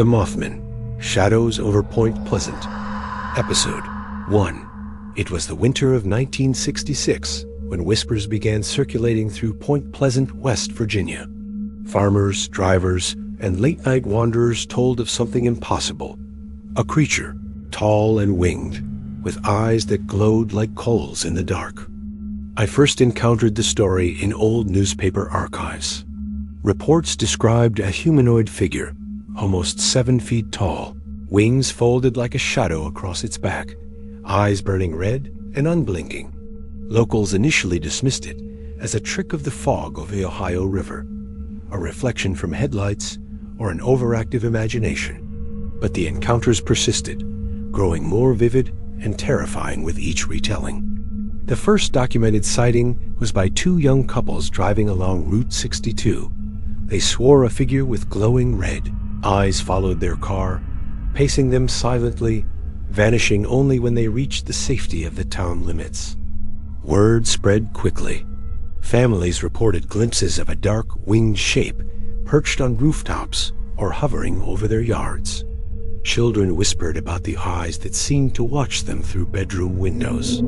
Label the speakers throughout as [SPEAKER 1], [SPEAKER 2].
[SPEAKER 1] The Mothman, Shadows over Point Pleasant. Episode 1. It was the winter of 1966 when whispers began circulating through Point Pleasant, West Virginia. Farmers, drivers, and late-night wanderers told of something impossible. A creature, tall and winged, with eyes that glowed like coals in the dark. I first encountered the story in old newspaper archives. Reports described a humanoid figure, almost 7 feet tall, wings folded like a shadow across its back, eyes burning red and unblinking. Locals initially dismissed it as a trick of the fog of the Ohio River, a reflection from headlights or an overactive imagination. But the encounters persisted, growing more vivid and terrifying with each retelling. The first documented sighting was by 2 young couples driving along Route 62. They swore a figure with glowing red eyes followed their car, pacing them silently, vanishing only when they reached the safety of the town limits. Word spread quickly. Families reported glimpses of a dark, winged shape perched on rooftops or hovering over their yards. Children whispered about the eyes that seemed to watch them through bedroom windows.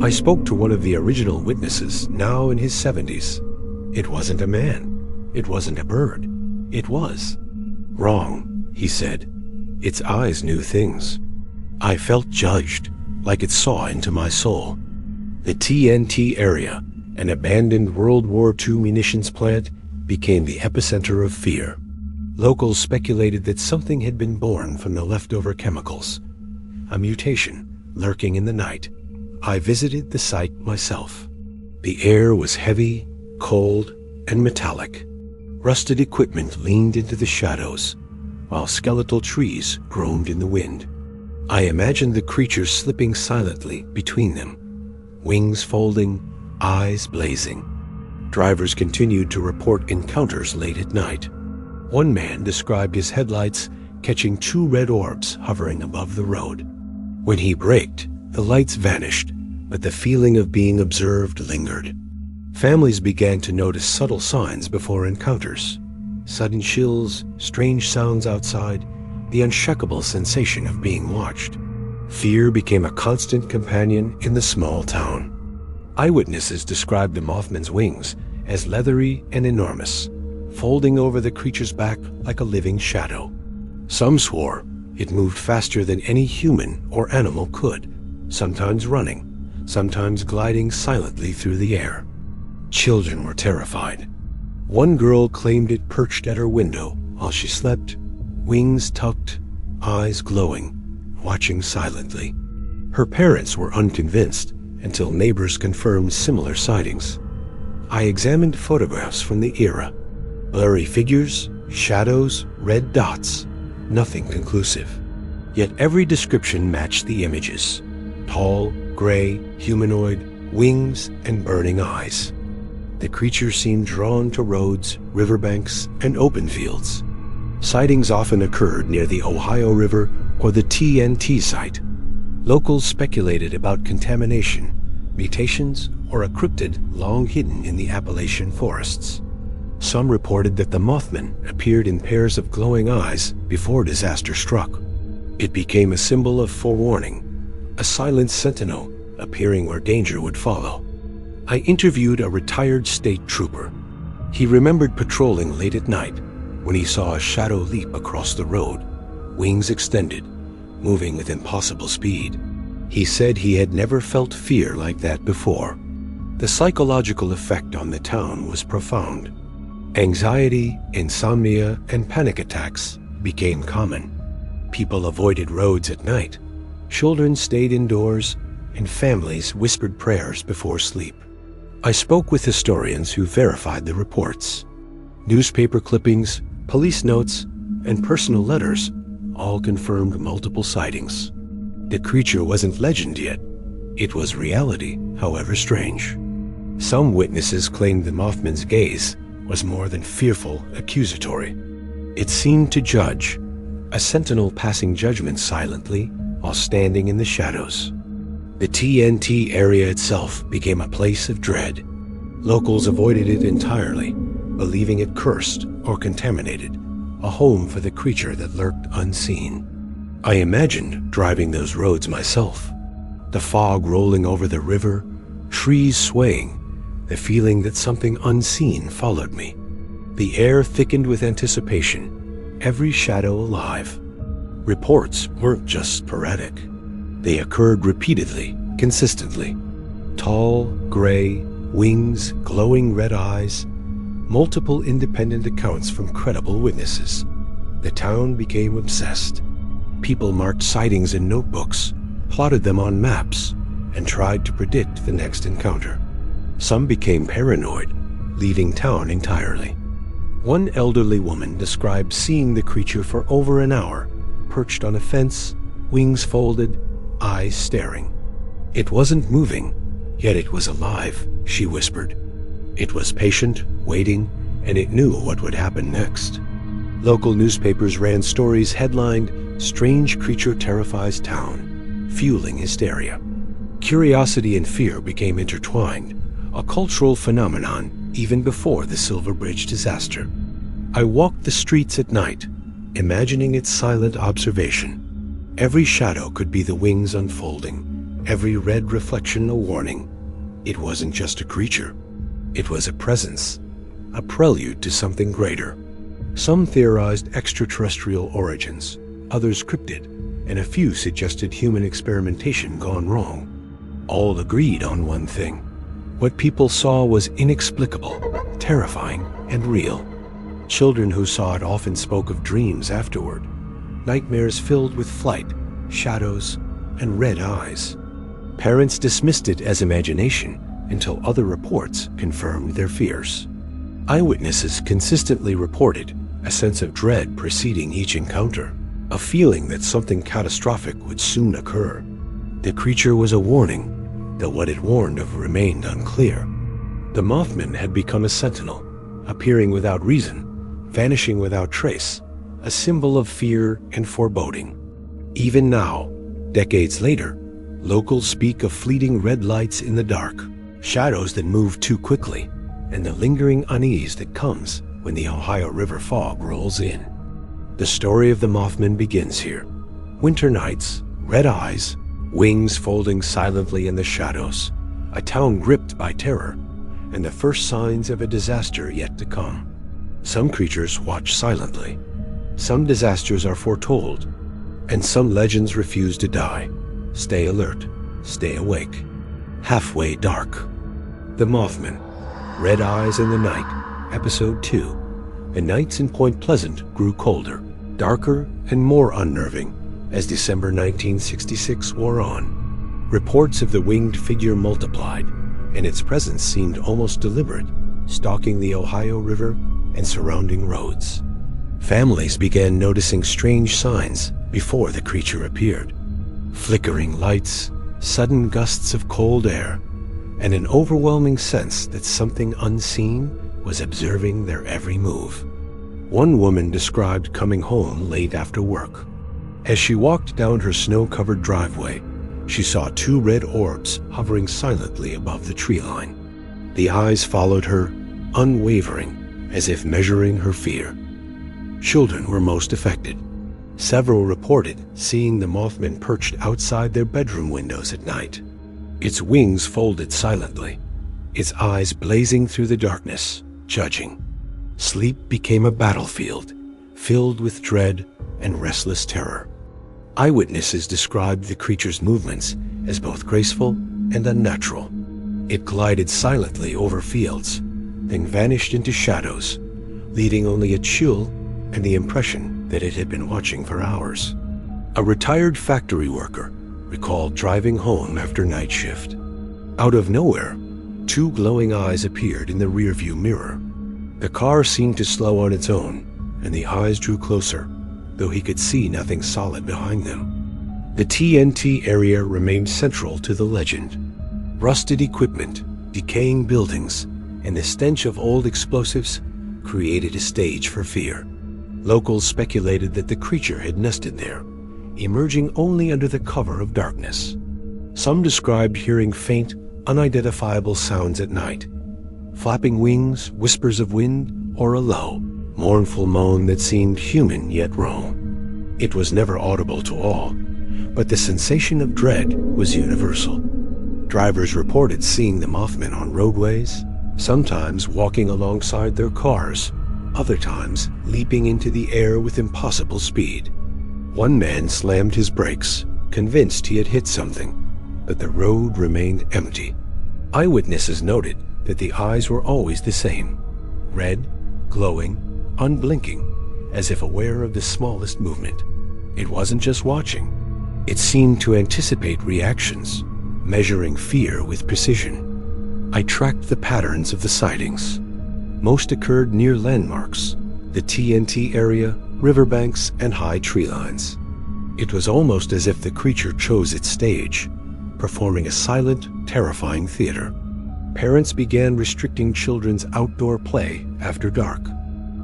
[SPEAKER 1] I spoke to one of the original witnesses, now in his 70s. It wasn't a man. It wasn't a bird. It was. Wrong, he said. Its eyes knew things. I felt judged, like it saw into my soul. The TNT area, an abandoned World War II munitions plant, became the epicenter of fear. Locals speculated that something had been born from the leftover chemicals, a mutation lurking in the night. I visited the site myself. The air was heavy, cold, and metallic. Rusted equipment leaned into the shadows, while skeletal trees groaned in the wind. I imagined the creatures slipping silently between them, wings folding, eyes blazing. Drivers continued to report encounters late at night. One man described his headlights catching 2 red orbs hovering above the road. When he braked, the lights vanished, but the feeling of being observed lingered. Families began to notice subtle signs before encounters. Sudden chills, strange sounds outside, the unshakable sensation of being watched. Fear became a constant companion in the small town. Eyewitnesses described the Mothman's wings as leathery and enormous, folding over the creature's back like a living shadow. Some swore it moved faster than any human or animal could, sometimes running, sometimes gliding silently through the air. Children were terrified. One girl claimed it perched at her window while she slept, wings tucked, eyes glowing, watching silently. Her parents were unconvinced until neighbors confirmed similar sightings. I examined photographs from the era. Blurry figures, shadows, red dots, nothing conclusive. Yet every description matched the images. Tall, gray, humanoid, wings, and burning eyes. The creature seemed drawn to roads, riverbanks, and open fields. Sightings often occurred near the Ohio River or the TNT site. Locals speculated about contamination, mutations, or a cryptid long hidden in the Appalachian forests. Some reported that the Mothman appeared in pairs of glowing eyes before disaster struck. It became a symbol of forewarning, a silent sentinel appearing where danger would follow. I interviewed a retired state trooper. He remembered patrolling late at night when he saw a shadow leap across the road, wings extended, moving with impossible speed. He said he had never felt fear like that before. The psychological effect on the town was profound. Anxiety, insomnia, and panic attacks became common. People avoided roads at night. Children stayed indoors, and families whispered prayers before sleep. I spoke with historians who verified the reports. Newspaper clippings, police notes, and personal letters all confirmed multiple sightings. The creature wasn't legend yet. It was reality, however strange. Some witnesses claimed the Mothman's gaze was more than fearful, accusatory. It seemed to judge, a sentinel passing judgment silently while standing in the shadows. The TNT area itself became a place of dread. Locals avoided it entirely, believing it cursed or contaminated, a home for the creature that lurked unseen. I imagined driving those roads myself, the fog rolling over the river, trees swaying, the feeling that something unseen followed me. The air thickened with anticipation, every shadow alive. Reports weren't just sporadic. They occurred repeatedly, consistently. Tall, gray, wings, glowing red eyes, multiple independent accounts from credible witnesses. The town became obsessed. People marked sightings in notebooks, plotted them on maps, and tried to predict the next encounter. Some became paranoid, leaving town entirely. One elderly woman described seeing the creature for over an hour, perched on a fence, wings folded, eyes staring. It wasn't moving, yet it was alive, she whispered. It was patient, waiting, and it knew what would happen next. Local newspapers ran stories headlined, "Strange Creature Terrifies Town," fueling hysteria. Curiosity and fear became intertwined, a cultural phenomenon even before the Silver Bridge disaster. I walked the streets at night, imagining its silent observation. Every shadow could be the wings unfolding, every red reflection a warning. It wasn't just a creature. It was a presence, a prelude to something greater. Some theorized extraterrestrial origins, others cryptid, and a few suggested human experimentation gone wrong. All agreed on one thing. What people saw was inexplicable, terrifying, and real. Children who saw it often spoke of dreams afterward, nightmares filled with flight, shadows, and red eyes. Parents dismissed it as imagination until other reports confirmed their fears. Eyewitnesses consistently reported a sense of dread preceding each encounter, a feeling that something catastrophic would soon occur. The creature was a warning, though what it warned of remained unclear. The Mothman had become a sentinel, appearing without reason, vanishing without trace, a symbol of fear and foreboding. Even now, decades later, locals speak of fleeting red lights in the dark, shadows that move too quickly, and the lingering unease that comes when the Ohio River fog rolls in. The story of the Mothman begins here. Winter nights, red eyes, wings folding silently in the shadows, a town gripped by terror, and the first signs of a disaster yet to come. Some creatures watch silently, some disasters are foretold, and some legends refuse to die. Stay alert, stay awake. Halfway dark. The Mothman, Red Eyes in the Night, Episode 2. The nights in Point Pleasant grew colder, darker, and more unnerving as December 1966 wore on. Reports of the winged figure multiplied, and its presence seemed almost deliberate, stalking the Ohio River and surrounding roads. Families began noticing strange signs before the creature appeared. Flickering lights, sudden gusts of cold air, and an overwhelming sense that something unseen was observing their every move. One woman described coming home late after work. As she walked down her snow-covered driveway, she saw two red orbs hovering silently above the tree line. The eyes followed her, unwavering, as if measuring her fear. Children were most affected. Several reported seeing the Mothman perched outside their bedroom windows at night, its wings folded silently, its eyes blazing through the darkness, judging. Sleep became a battlefield, filled with dread and restless terror. Eyewitnesses described the creature's movements as both graceful and unnatural. It glided silently over fields, then vanished into shadows, leaving only a chill and the impression that it had been watching for hours. A retired factory worker recalled driving home after night shift. Out of nowhere, two glowing eyes appeared in the rearview mirror. The car seemed to slow on its own, and the eyes drew closer, though he could see nothing solid behind them. The TNT area remained central to the legend. Rusted equipment, decaying buildings, and the stench of old explosives created a stage for fear. Locals speculated that the creature had nested there, emerging only under the cover of darkness. Some described hearing faint, unidentifiable sounds at night, flapping wings, whispers of wind, or a low, mournful moan that seemed human yet raw. It was never audible to all, but the sensation of dread was universal. Drivers reported seeing the Mothman on roadways, sometimes walking alongside their cars, other times leaping into the air with impossible speed. One man slammed his brakes, convinced he had hit something, but the road remained empty. Eyewitnesses noted that the eyes were always the same, red, glowing, unblinking, as if aware of the smallest movement. It wasn't just watching. It seemed to anticipate reactions, measuring fear with precision. I tracked the patterns of the sightings. Most occurred near landmarks, the TNT area, riverbanks, and high tree lines. It was almost as if the creature chose its stage, performing a silent, terrifying theater. Parents began restricting children's outdoor play after dark.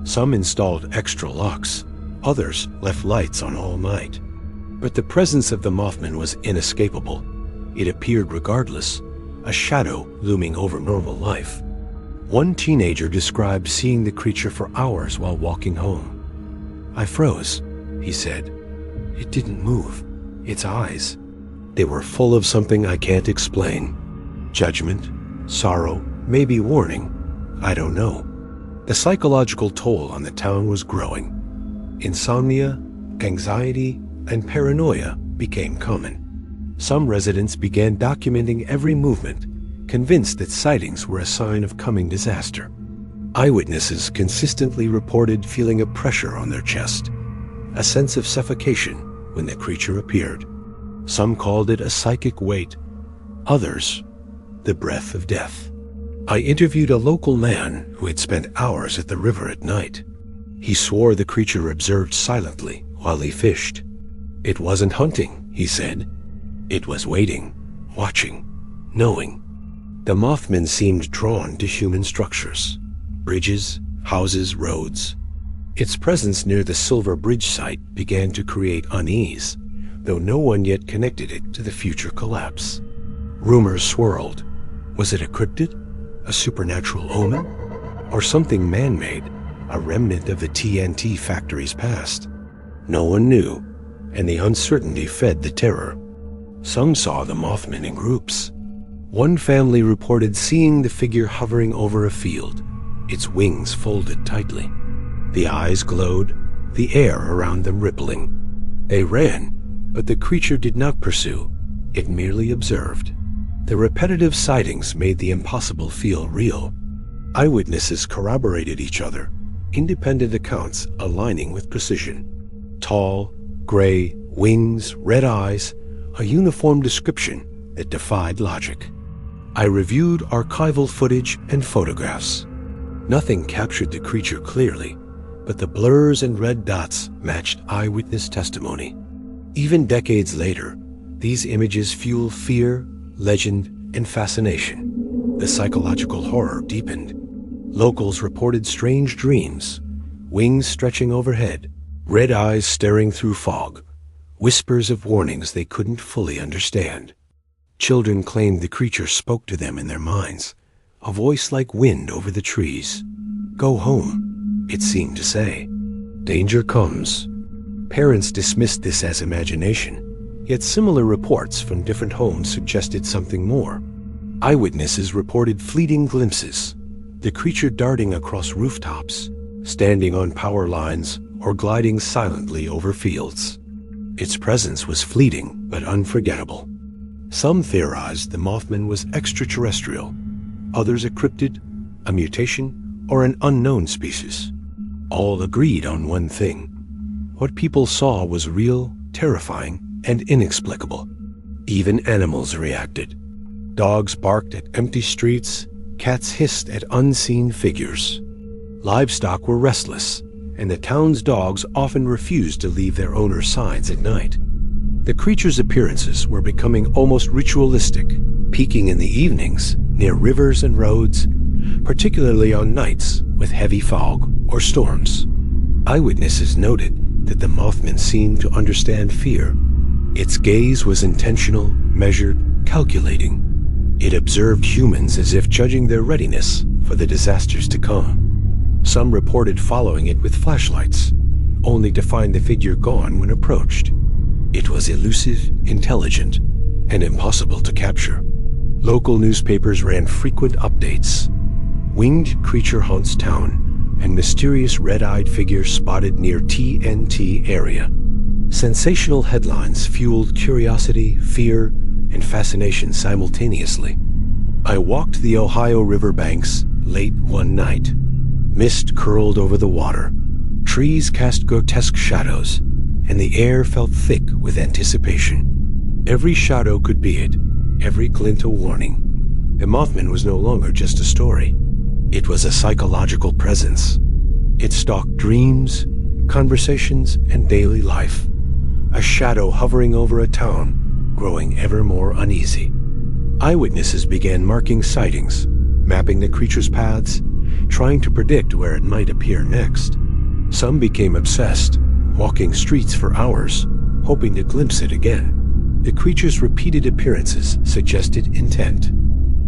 [SPEAKER 1] Some installed extra locks, others left lights on all night. But the presence of the Mothman was inescapable. It appeared regardless, a shadow looming over normal life. One teenager described seeing the creature for hours while walking home. "I froze," he said. "It didn't move. Its eyes, they were full of something I can't explain. Judgment, sorrow, maybe warning. I don't know." The psychological toll on the town was growing. Insomnia, anxiety, and paranoia became common. Some residents began documenting every movement, convinced that sightings were a sign of coming disaster. Eyewitnesses consistently reported feeling a pressure on their chest, a sense of suffocation when the creature appeared. Some called it a psychic weight, others, the breath of death. I interviewed a local man who had spent hours at the river at night. He swore the creature observed silently while he fished. It wasn't hunting, he said. It was waiting, watching, knowing. The Mothman seemed drawn to human structures, bridges, houses, roads. Its presence near the Silver Bridge site began to create unease, though no one yet connected it to the future collapse. Rumors swirled. Was it a cryptid, a supernatural omen, or something man-made, a remnant of the TNT factory's past? No one knew, and the uncertainty fed the terror. Some saw the Mothman in groups. One family reported seeing the figure hovering over a field, its wings folded tightly. The eyes glowed, the air around them rippling. They ran, but the creature did not pursue. It merely observed. The repetitive sightings made the impossible feel real. Eyewitnesses corroborated each other, independent accounts aligning with precision. Tall, gray, wings, red eyes, a uniform description that defied logic. I reviewed archival footage and photographs. Nothing captured the creature clearly, but the blurs and red dots matched eyewitness testimony. Even decades later, these images fuel fear, legend, and fascination. The psychological horror deepened. Locals reported strange dreams, wings stretching overhead, red eyes staring through fog, whispers of warnings they couldn't fully understand. Children claimed the creature spoke to them in their minds, a voice like wind over the trees. "Go home," it seemed to say. "Danger comes." Parents dismissed this as imagination, yet similar reports from different homes suggested something more. Eyewitnesses reported fleeting glimpses, the creature darting across rooftops, standing on power lines, or gliding silently over fields. Its presence was fleeting but unforgettable. Some theorized the Mothman was extraterrestrial, others a cryptid, a mutation, or an unknown species. All agreed on one thing. What people saw was real, terrifying, and inexplicable. Even animals reacted. Dogs barked at empty streets, cats hissed at unseen figures. Livestock were restless, and the town's dogs often refused to leave their owners' sides at night. The creature's appearances were becoming almost ritualistic, peaking in the evenings near rivers and roads, particularly on nights with heavy fog or storms. Eyewitnesses noted that the Mothman seemed to understand fear. Its gaze was intentional, measured, calculating. It observed humans as if judging their readiness for the disasters to come. Some reported following it with flashlights, only to find the figure gone when approached. It was elusive, intelligent, and impossible to capture. Local newspapers ran frequent updates. Winged creature haunts town, and mysterious red-eyed figure spotted near TNT area. Sensational headlines fueled curiosity, fear, and fascination simultaneously. I walked the Ohio River banks late one night. Mist curled over the water. Trees cast grotesque shadows, and the air felt thick with anticipation. Every shadow could be it, every glint a warning. The Mothman was no longer just a story. It was a psychological presence. It stalked dreams, conversations, and daily life. A shadow hovering over a town, growing ever more uneasy. Eyewitnesses began marking sightings, mapping the creature's paths, trying to predict where it might appear next. Some became obsessed, walking streets for hours, hoping to glimpse it again. The creature's repeated appearances suggested intent.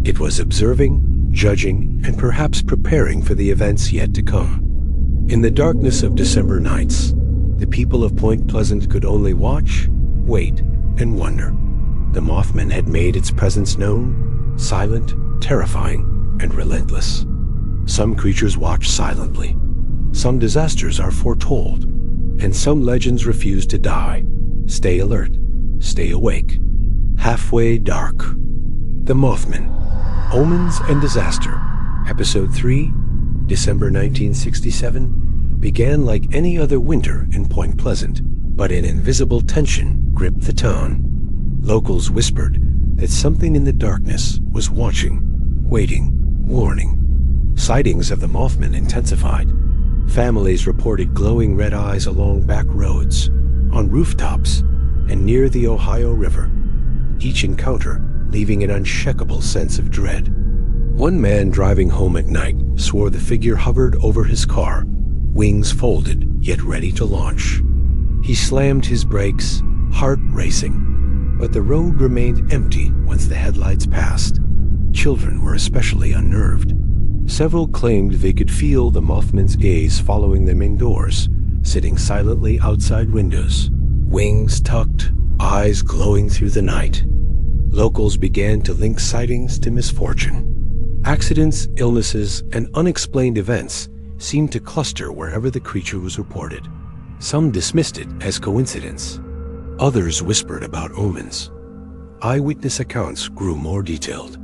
[SPEAKER 1] It was observing, judging, and perhaps preparing for the events yet to come. In the darkness of December nights, the people of Point Pleasant could only watch, wait, and wonder. The Mothman had made its presence known, silent, terrifying, and relentless. Some creatures watch silently. Some disasters are foretold, and some legends refuse to die. Stay alert, stay awake. Halfway Dark. The Mothman. Omens and Disaster. Episode 3, December 1967, began like any other winter in Point Pleasant, but an invisible tension gripped the town. Locals whispered that something in the darkness was watching, waiting, warning. Sightings of the Mothman intensified. Families reported glowing red eyes along back roads, on rooftops, and near the Ohio River, each encounter leaving an unshakable sense of dread. One man driving home at night swore the figure hovered over his car, wings folded yet ready to launch. He slammed his brakes, heart racing, but the road remained empty once the headlights passed. Children were especially unnerved. Several claimed they could feel the Mothman's gaze following them indoors, sitting silently outside windows, wings tucked, eyes glowing through the night. Locals began to link sightings to misfortune. Accidents, illnesses, and unexplained events seemed to cluster wherever the creature was reported. Some dismissed it as coincidence. Others whispered about omens. Eyewitness accounts grew more detailed.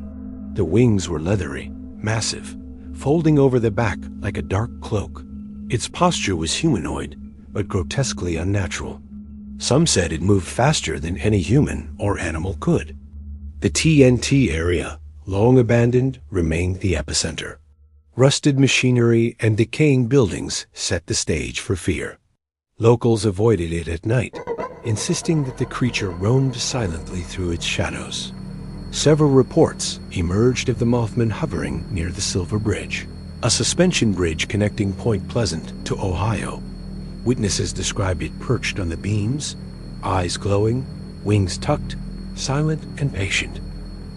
[SPEAKER 1] The wings were leathery, massive, folding over the back like a dark cloak. Its posture was humanoid, but grotesquely unnatural. Some said it moved faster than any human or animal could. The TNT area, long abandoned, remained the epicenter. Rusted machinery and decaying buildings set the stage for fear. Locals avoided it at night, insisting that the creature roamed silently through its shadows. Several reports emerged of the Mothman hovering near the Silver Bridge, a suspension bridge connecting Point Pleasant to Ohio. Witnesses described it perched on the beams, eyes glowing, wings tucked, silent and patient.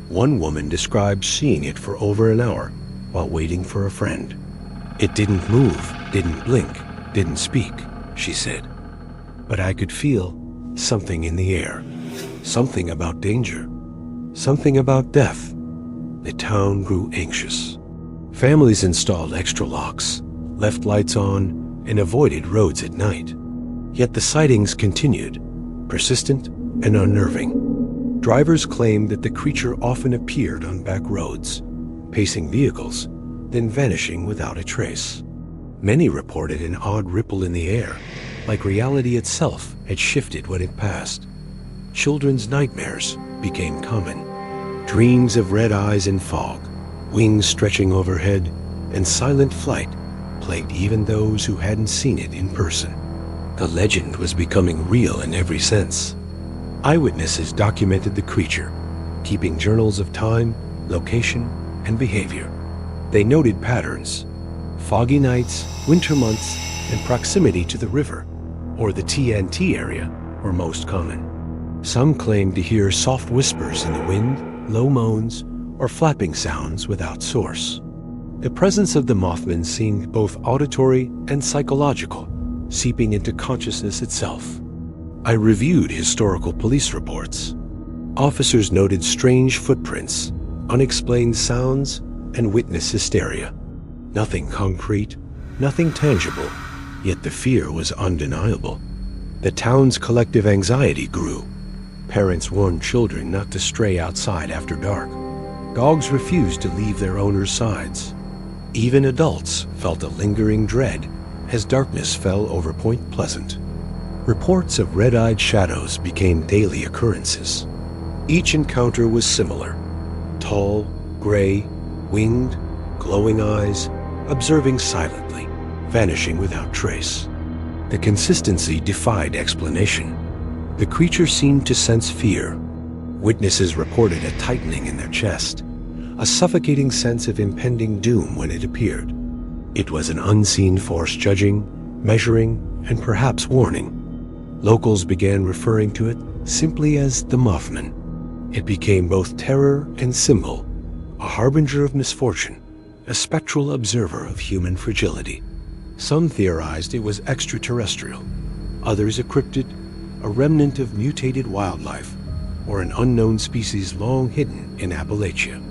[SPEAKER 1] One woman described seeing it for over an hour while waiting for a friend. It didn't move, didn't blink, didn't speak, she said. But I could feel something in the air, something about danger, something about death. The town grew anxious. Families installed extra locks, left lights on, and avoided roads at night. Yet the sightings continued, persistent and unnerving. Drivers claimed that the creature often appeared on back roads, pacing vehicles, then vanishing without a trace. Many reported an odd ripple in the air, like reality itself had shifted when it passed. Children's nightmares became common. Dreams of red eyes in fog, wings stretching overhead, and silent flight plagued even those who hadn't seen it in person. The legend was becoming real in every sense. Eyewitnesses documented the creature, keeping journals of time, location, and behavior. They noted patterns: foggy nights, winter months, and proximity to the river, or the TNT area, were most common. Some claimed to hear soft whispers in the wind, low moans, or flapping sounds without source. The presence of the Mothman seemed both auditory and psychological, seeping into consciousness itself. I reviewed historical police reports. Officers noted strange footprints, unexplained sounds, and witness hysteria. Nothing concrete, nothing tangible, yet the fear was undeniable. The town's collective anxiety grew. Parents warned children not to stray outside after dark. Dogs refused to leave their owners' sides. Even adults felt a lingering dread as darkness fell over Point Pleasant. Reports of red-eyed shadows became daily occurrences. Each encounter was similar. Tall, gray, winged, glowing eyes, observing silently, vanishing without trace. The consistency defied explanation. The creature seemed to sense fear. Witnesses reported a tightening in their chest, a suffocating sense of impending doom when it appeared. It was an unseen force judging, measuring, and perhaps warning. Locals began referring to it simply as the Mothman. It became both terror and symbol, a harbinger of misfortune, a spectral observer of human fragility. Some theorized it was extraterrestrial, others a cryptid, a remnant of mutated wildlife, or an unknown species long hidden in Appalachia.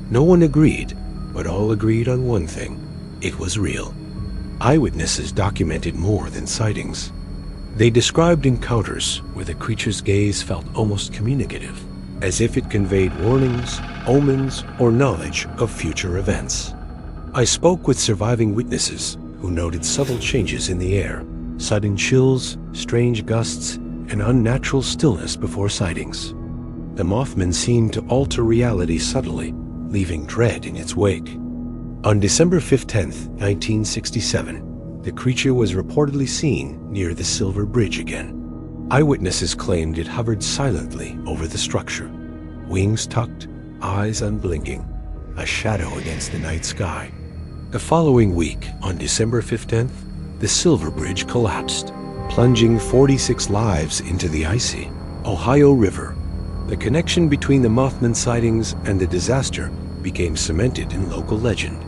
[SPEAKER 1] No one agreed, but all agreed on one thing: it was real. Eyewitnesses documented more than sightings. They described encounters where the creature's gaze felt almost communicative, as if it conveyed warnings, omens, or knowledge of future events. I spoke with surviving witnesses who noted subtle changes in the air, sudden chills, strange gusts, and unnatural stillness before sightings. The Mothman seemed to alter reality subtly, leaving dread in its wake. On December 15, 1967, the creature was reportedly seen near the Silver Bridge again. Eyewitnesses claimed it hovered silently over the structure, wings tucked, eyes unblinking, a shadow against the night sky. The following week, on December 15th, the Silver Bridge collapsed, plunging 46 lives into the icy Ohio River. The connection between the Mothman sightings and the disaster became cemented in local legend.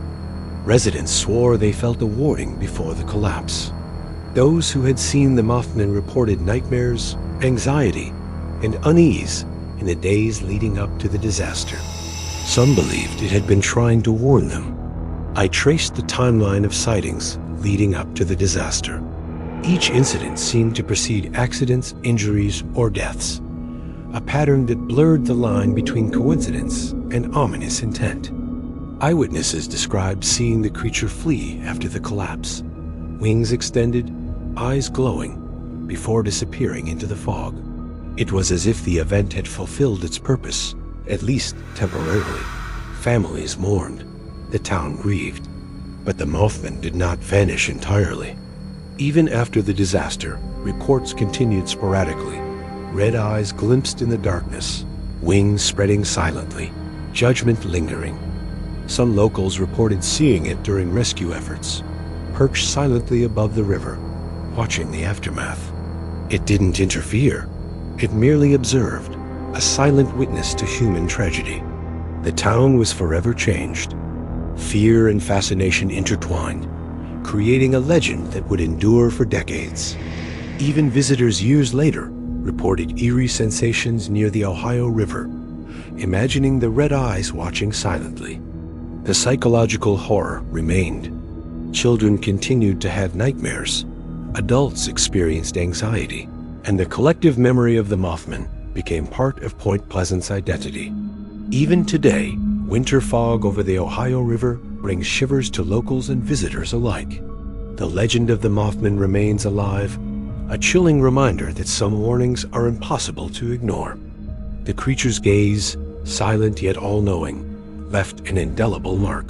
[SPEAKER 1] Residents swore they felt a warning before the collapse. Those who had seen the Mothman reported nightmares, anxiety, and unease in the days leading up to the disaster. Some believed it had been trying to warn them. I traced the timeline of sightings leading up to the disaster. Each incident seemed to precede accidents, injuries, or deaths, a pattern that blurred the line between coincidence and ominous intent. Eyewitnesses described seeing the creature flee after the collapse, wings extended, eyes glowing, before disappearing into the fog. It was as if the event had fulfilled its purpose, at least temporarily. Families mourned, the town grieved, but the Mothman did not vanish entirely. Even after the disaster, reports continued sporadically. Red eyes glimpsed in the darkness, wings spreading silently, judgment lingering. Some locals reported seeing it during rescue efforts, perched silently above the river, watching the aftermath. It didn't interfere. It merely observed, a silent witness to human tragedy. The town was forever changed. Fear and fascination intertwined, creating a legend that would endure for decades. Even visitors years later reported eerie sensations near the Ohio River, imagining the red eyes watching silently. The psychological horror remained. Children continued to have nightmares. Adults experienced anxiety, and the collective memory of the Mothman became part of Point Pleasant's identity. Even today, winter fog over the Ohio River brings shivers to locals and visitors alike. The legend of the Mothman remains alive, a chilling reminder that some warnings are impossible to ignore. The creature's gaze, silent yet all-knowing, left an indelible mark.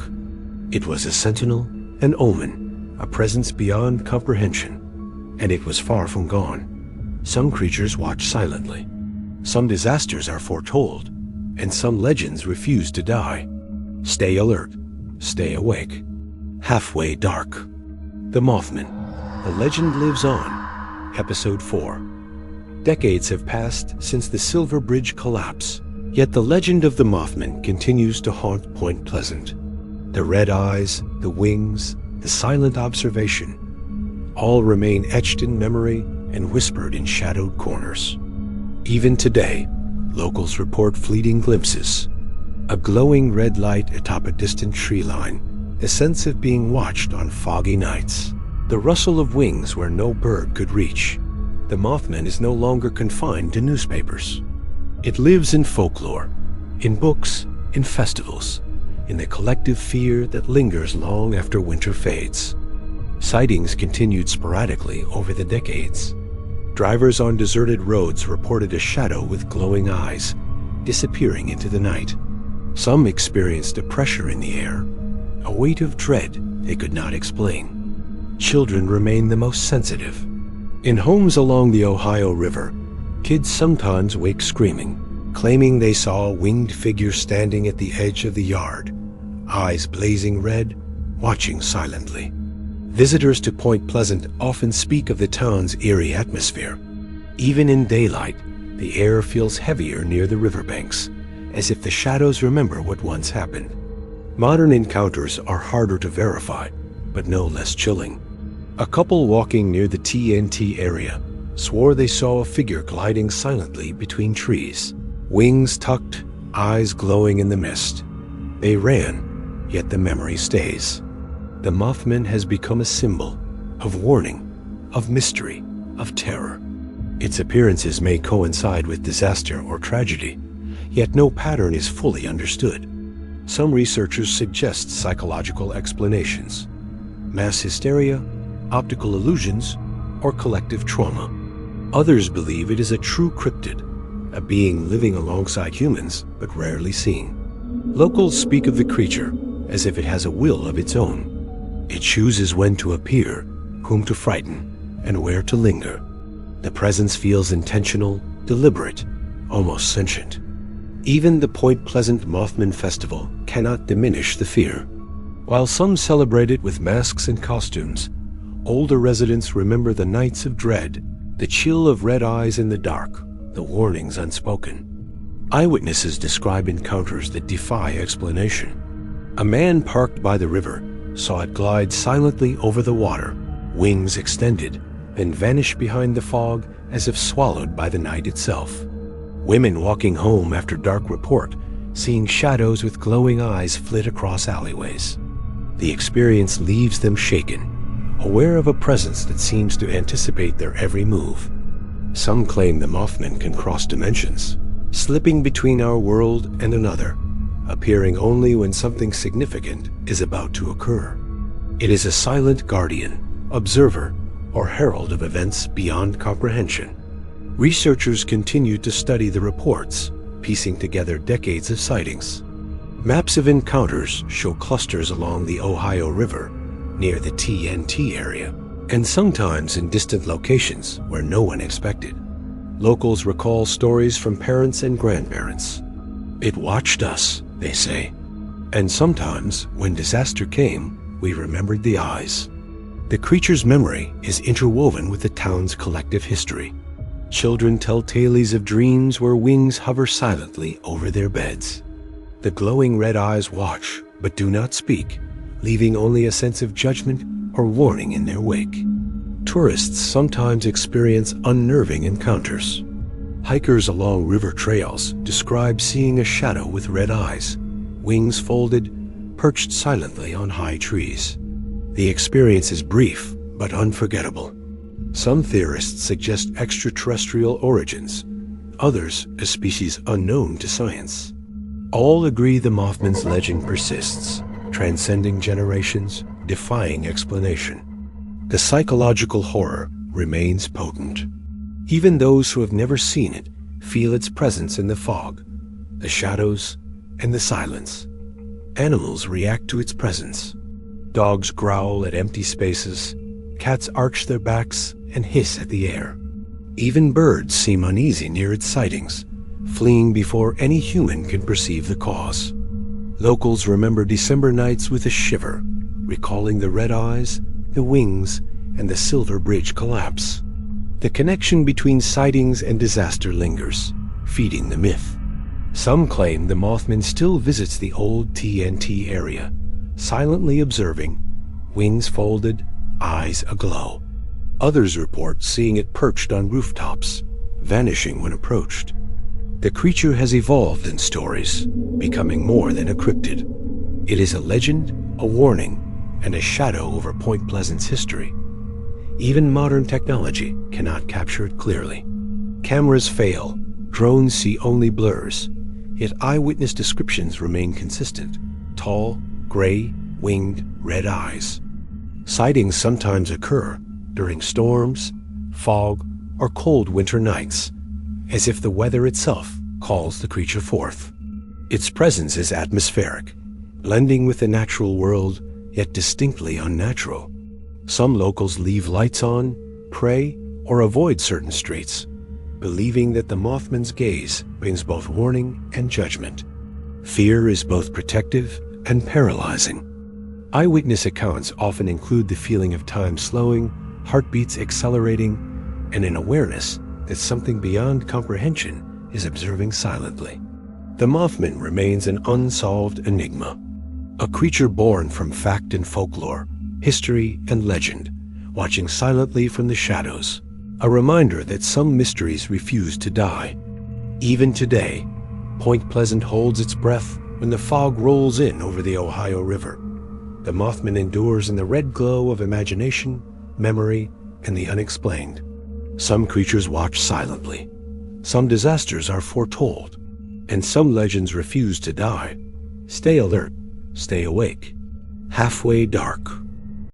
[SPEAKER 1] It was a sentinel, an omen, a presence beyond comprehension, and it was far from gone. Some creatures watch silently. Some disasters are foretold, and some legends refuse to die. Stay alert, stay awake. Halfway Dark. The Mothman. The legend lives on. Episode 4. Decades have passed since the Silver Bridge collapse, yet the legend of the Mothman continues to haunt Point Pleasant. The red eyes, the wings, the silent observation, all remain etched in memory and whispered in shadowed corners. Even today, locals report fleeting glimpses. A glowing red light atop a distant tree line, a sense of being watched on foggy nights. The rustle of wings where no bird could reach. The Mothman is no longer confined to newspapers. It lives in folklore, in books, in festivals, in the collective fear that lingers long after winter fades. Sightings continued sporadically over the decades. Drivers on deserted roads reported a shadow with glowing eyes, disappearing into the night. Some experienced a pressure in the air, a weight of dread they could not explain. Children remain the most sensitive. In homes along the Ohio River, kids sometimes wake screaming, claiming they saw a winged figure standing at the edge of the yard, eyes blazing red, watching silently. Visitors to Point Pleasant often speak of the town's eerie atmosphere. Even in daylight, the air feels heavier near the riverbanks, as if the shadows remember what once happened. Modern encounters are harder to verify, but no less chilling. A couple walking near the TNT area swore they saw a figure gliding silently between trees, wings tucked, eyes glowing in the mist. They ran, yet the memory stays. The Mothman has become a symbol of warning, of mystery, of terror. Its appearances may coincide with disaster or tragedy, yet no pattern is fully understood. Some researchers suggest psychological explanations: mass hysteria, optical illusions, or collective trauma. Others believe it is a true cryptid, a being living alongside humans but rarely seen. Locals speak of the creature as if it has a will of its own. It chooses when to appear, whom to frighten, and where to linger. The presence feels intentional, deliberate, almost sentient. Even the Point Pleasant Mothman Festival cannot diminish the fear. While some celebrate it with masks and costumes, older residents remember the nights of dread, the chill of red eyes in the dark, the warnings unspoken. Eyewitnesses describe encounters that defy explanation. A man parked by the river saw it glide silently over the water, wings extended, then vanish behind the fog as if swallowed by the night itself. Women walking home after dark report seeing shadows with glowing eyes flit across alleyways. The experience leaves them shaken, aware of a presence that seems to anticipate their every move. Some claim the Mothman can cross dimensions, slipping between our world and another, appearing only when something significant is about to occur. It is a silent guardian, observer, or herald of events beyond comprehension. Researchers continue to study the reports, piecing together decades of sightings. Maps of encounters show clusters along the Ohio River, near the TNT area, and sometimes in distant locations where no one expected. Locals recall stories from parents and grandparents. It watched us, they say, and sometimes, when disaster came, we remembered the eyes. The creature's memory is interwoven with the town's collective history. Children tell tales of dreams where wings hover silently over their beds. The glowing red eyes watch, but do not speak, leaving only a sense of judgment or warning in their wake. Tourists sometimes experience unnerving encounters. Hikers along river trails describe seeing a shadow with red eyes, wings folded, perched silently on high trees. The experience is brief but unforgettable. Some theorists suggest extraterrestrial origins, others a species unknown to science. All agree the Mothman's legend persists, transcending generations, defying explanation. The psychological horror remains potent. Even those who have never seen it feel its presence in the fog, the shadows, and the silence. Animals react to its presence. Dogs growl at empty spaces, cats arch their backs and hiss at the air. Even birds seem uneasy near its sightings, fleeing before any human can perceive the cause. Locals remember December nights with a shiver, recalling the red eyes, the wings, and the Silver Bridge collapse. The connection between sightings and disaster lingers, feeding the myth. Some claim the Mothman still visits the old TNT area, silently observing, wings folded, eyes aglow. Others report seeing it perched on rooftops, vanishing when approached. The creature has evolved in stories, becoming more than a cryptid. It is a legend, a warning, and a shadow over Point Pleasant's history. Even modern technology cannot capture it clearly. Cameras fail, drones see only blurs, yet eyewitness descriptions remain consistent: tall, gray, winged, red eyes. Sightings sometimes occur during storms, fog, or cold winter nights, as if the weather itself calls the creature forth. Its presence is atmospheric, blending with the natural world, yet distinctly unnatural. Some locals leave lights on, pray, or avoid certain streets, believing that the Mothman's gaze brings both warning and judgment. Fear is both protective and paralyzing. Eyewitness accounts often include the feeling of time slowing, heartbeats accelerating, and an awareness that something beyond comprehension is observing silently. The Mothman remains an unsolved enigma, a creature born from fact and folklore, history and legend, watching silently from the shadows, a reminder that some mysteries refuse to die. Even today, Point Pleasant holds its breath when the fog rolls in over the Ohio River. The Mothman endures in the red glow of imagination, memory, and the unexplained. Some creatures watch silently, some disasters are foretold, and some legends refuse to die. Stay alert, stay awake. Halfway dark.